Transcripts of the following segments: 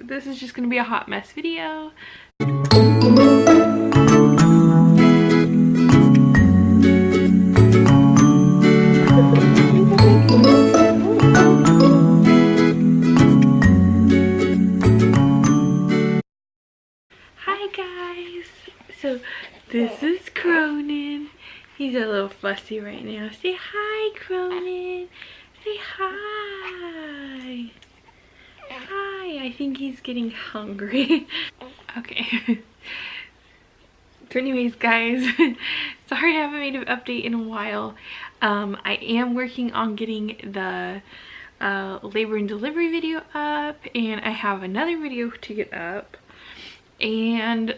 this is just gonna be a hot mess video. Hi guys, so this is Cronan. He's a little fussy right now. Say hi, Cronan. Say hi. Hi. I think he's getting hungry. Okay. So anyways, guys, sorry I haven't made an update in a while. I am working on getting the labor and delivery video up, and I have another video to get up. And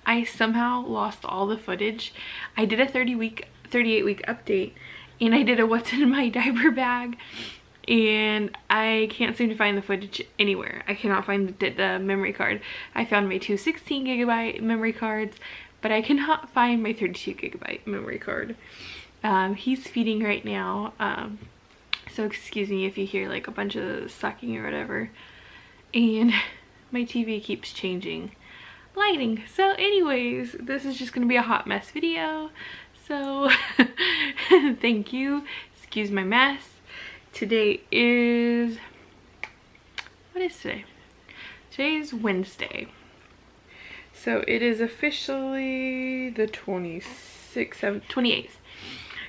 I somehow lost all the footage. I did a 38-week update, and I did a what's in my diaper bag, and I can't seem to find the footage anywhere. I cannot find the memory card. I found my two 16GB memory cards, but I cannot find my 32GB memory card. He's feeding right now, so excuse me if you hear like a bunch of sucking or whatever. And my TV keeps changing lighting. So anyways, this is just gonna be a hot mess video, so thank you. Excuse my mess. Today is, what is today? Today is Wednesday, so it is officially the 28th.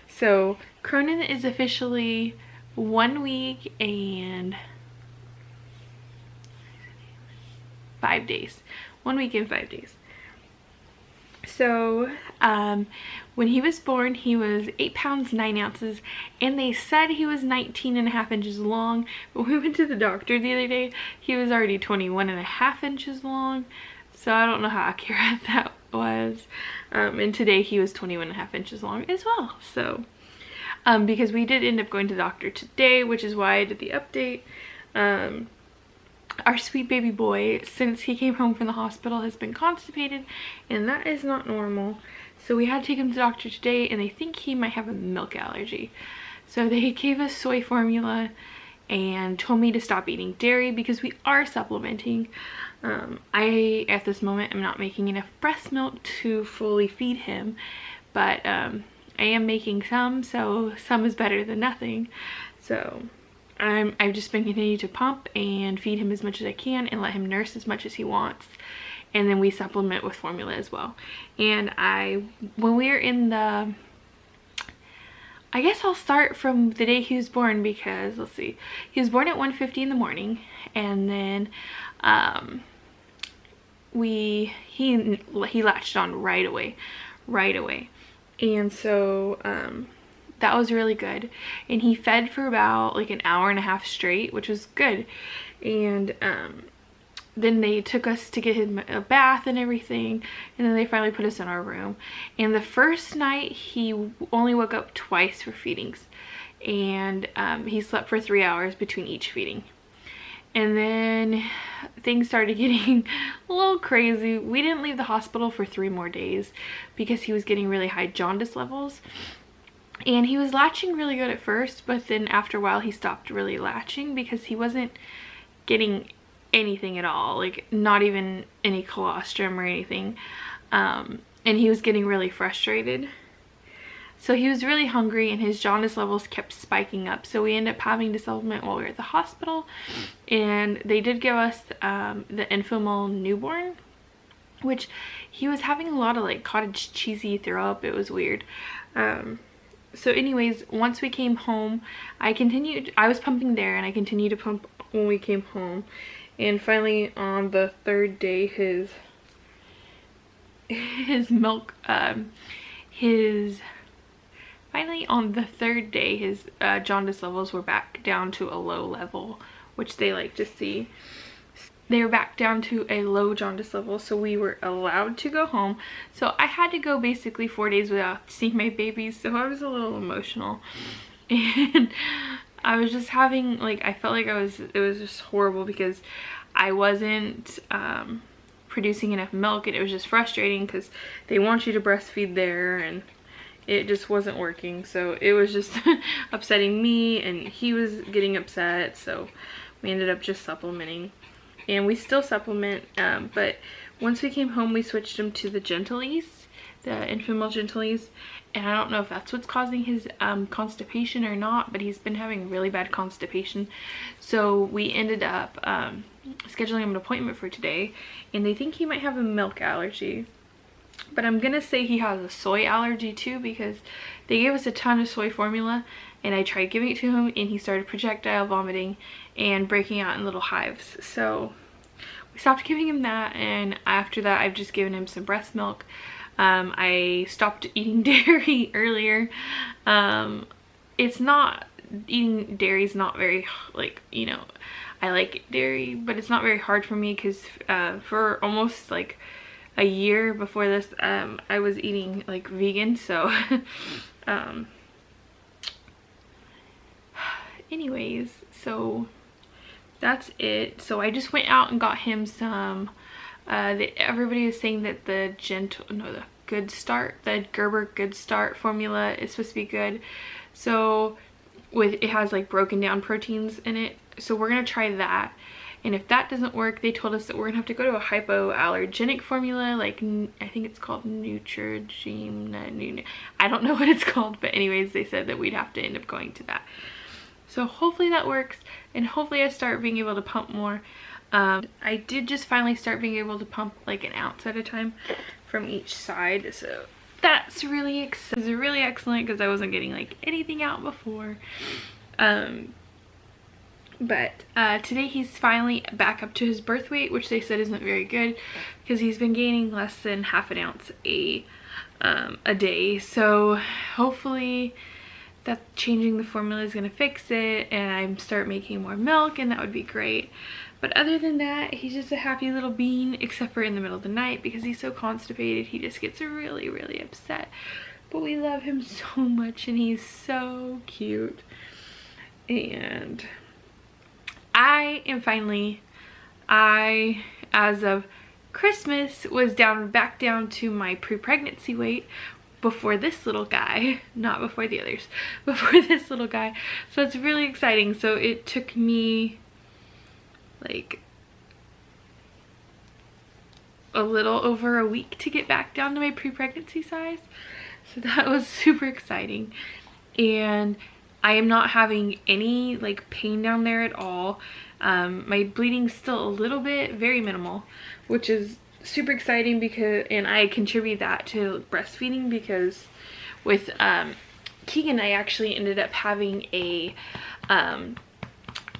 So Cronan is officially 1 week and 5 days. 1 week and 5 days. So when he was born, he was 8 pounds 9 ounces, and they said he was 19.5 inches long, but we went to the doctor the other day. He was already 21.5 inches long, so I don't know how accurate that was. And today he was 21.5 inches long as well. So because we did end up going to the doctor today, which is why I did the update. Our sweet baby boy, since he came home from the hospital, has been constipated, and that is not normal. So we had to take him to the doctor today, and they think he might have a milk allergy. So they gave us soy formula and told me to stop eating dairy because we are supplementing. I, at this moment, am not making enough breast milk to fully feed him, but I am making some, so some is better than nothing. So I've just been continuing to pump and feed him as much as I can and let him nurse as much as he wants. And then we supplement with formula as well. And when we were in the, I guess I'll start from the day he was born, because let's see, he was born at 1:50 in the morning, and then he latched on right away. And so that was really good, and he fed for about like an hour and a half straight, which was good. And then they took us to get him a bath and everything, and then they finally put us in our room. And the first night he only woke up twice for feedings, and he slept for 3 hours between each feeding. And then things started getting a little crazy. We didn't leave the hospital for 3 more days because he was getting really high jaundice levels. And he was latching really good at first, but then after a while he stopped really latching because he wasn't getting anything at all, like not even any colostrum or anything. And he was getting really frustrated. So he was really hungry, and his jaundice levels kept spiking up. So we ended up having to supplement while we were at the hospital. And they did give us the Enfamil newborn, which he was having a lot of like cottage cheesy throw up. It was weird. So anyways, once we came home, I was pumping there, and I continued to pump when we came home. And finally on the 3rd day, his milk, finally on the 3rd day, his jaundice levels were back down to a low level, which they like to see. They were back down to a low jaundice level, so we were allowed to go home. So I had to go basically 4 days without seeing my babies, so I was a little emotional. And I was just having, like, I felt like it was just horrible because I wasn't producing enough milk, and it was just frustrating because they want you to breastfeed there, and it just wasn't working. So it was just upsetting me, and he was getting upset, so we ended up just supplementing. and we still supplement, but once we came home we switched him to the Gentlease, the infant milk Gentlease, and I don't know if that's what's causing his constipation or not, but he's been having really bad constipation. So we ended up scheduling him an appointment for today, and they think he might have a milk allergy, but I'm gonna say he has a soy allergy too, because they gave us a ton of soy formula and I tried giving it to him and he started projectile vomiting and breaking out in little hives. So we stopped giving him that, and after that I've just given him some breast milk. I stopped eating dairy earlier. It's not, eating dairy is not very, like, you know, I like dairy, but it's not very hard for me, because for almost like a year before this I was eating like vegan. So anyways, so that's it. So I just went out and got him some everybody is saying that the Good Start, the Gerber Good Start formula is supposed to be good. So it has like broken down proteins in it, so we're gonna try that. And if that doesn't work, they told us that we're gonna have to go to a hypoallergenic formula, like I think it's called Neutrogena. I don't know what it's called, but anyways, they said that we'd have to end up going to that. So hopefully that works, and hopefully I start being able to pump more. I did just finally start being able to pump like an ounce at a time from each side, so that's really excellent, because I wasn't getting like anything out before. But today he's finally back up to his birth weight, which they said isn't very good, because he's been gaining less than half an ounce a day. So hopefully that changing the formula is going to fix it and I start making more milk, and that would be great. But other than that, he's just a happy little bean, except for in the middle of the night, because he's so constipated. He just gets really upset. But we love him so much, and he's so cute. And I am finally, as of Christmas, was back down to my pre-pregnancy weight before this little guy, not before the others, before this little guy. So it's really exciting. So it took me like a little over a week to get back down to my pre-pregnancy size. So that was super exciting. And I am not having any like pain down there at all. My bleeding's still a little bit, very minimal, which is super exciting, because, and I contribute that to breastfeeding, because with Keegan I actually ended up having a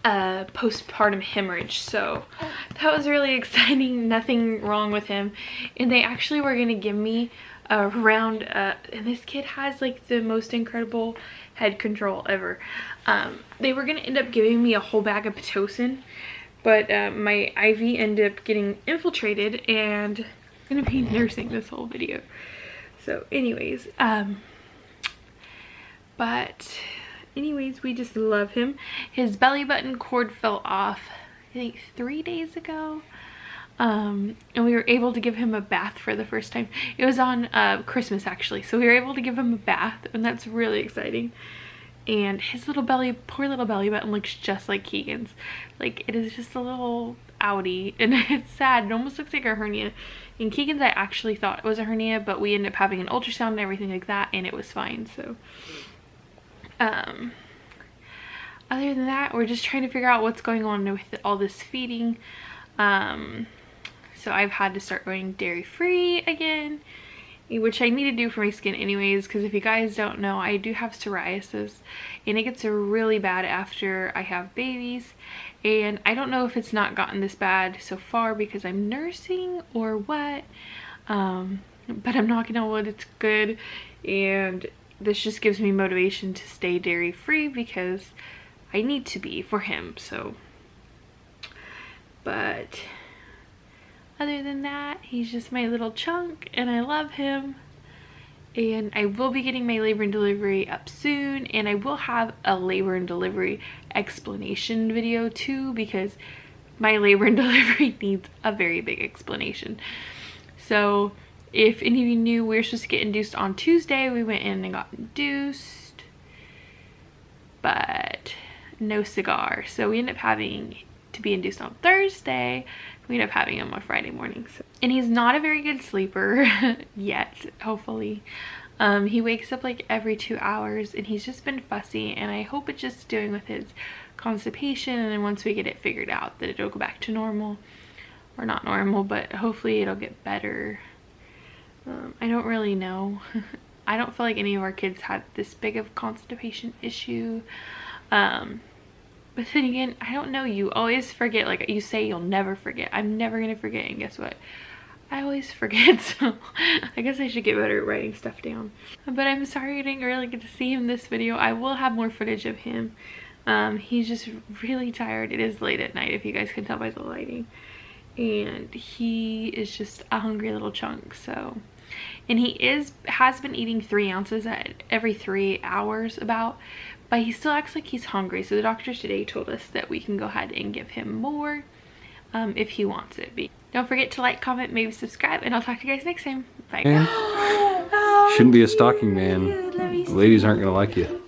postpartum hemorrhage, so that was really exciting. Nothing wrong with him, and they actually were gonna give me around and this kid has like the most incredible head control ever. They were gonna end up giving me a whole bag of Pitocin, but my IV ended up getting infiltrated, and I'm gonna be nursing this whole video. So anyways, but anyways, we just love him. His belly button cord fell off I think 3 days ago, and we were able to give him a bath for the first time. It was on Christmas actually, so we were able to give him a bath, and that's really exciting. And his little belly, poor little belly button, looks just like Keegan's. Like, it is just a little outie, and it's sad. It almost looks like a hernia. In Keegan's, I actually thought it was a hernia, but we ended up having an ultrasound and everything like that, and it was fine. So other than that, we're just trying to figure out what's going on with all this feeding. So I've had to start going dairy free again, which I need to do for my skin anyways, because if you guys don't know, I do have psoriasis, and it gets really bad after I have babies. And I don't know if it's not gotten this bad so far because I'm nursing or what, but I'm knocking on wood, it's good. And this just gives me motivation to stay dairy free, because I need to be for him. So, but other than that, he's just my little chunk, and I love him. And I will be getting my labor and delivery up soon, and I will have a labor and delivery explanation video too, because my labor and delivery needs a very big explanation. So if any of you knew, we were supposed to get induced on Tuesday. We went in and got induced, but no cigar. So we ended up having to be induced on Thursday. We end up having him on Friday mornings. And he's not a very good sleeper yet, hopefully. He wakes up like every 2 hours and he's just been fussy, and I hope it's just doing with his constipation, and then once we get it figured out that it'll go back to normal. Or not normal, but hopefully it'll get better. I don't really know. I don't feel like any of our kids had this big of a constipation issue. But then again, I don't know, you always forget. Like you say you'll never forget. I'm never gonna forget, and guess what? I always forget, so I guess I should get better at writing stuff down. But I'm sorry I didn't really get to see him this video. I will have more footage of him. He's just really tired. It is late at night, if you guys can tell by the lighting. And he is just a hungry little chunk, so. And he has been eating 3 ounces at every 3 hours about, but he still acts like he's hungry. So the doctor today told us that we can go ahead and give him more if he wants it. Don't forget to like, comment, maybe subscribe, and I'll talk to you guys next time. Bye. Shouldn't be a stalking man. Ladies aren't gonna like you.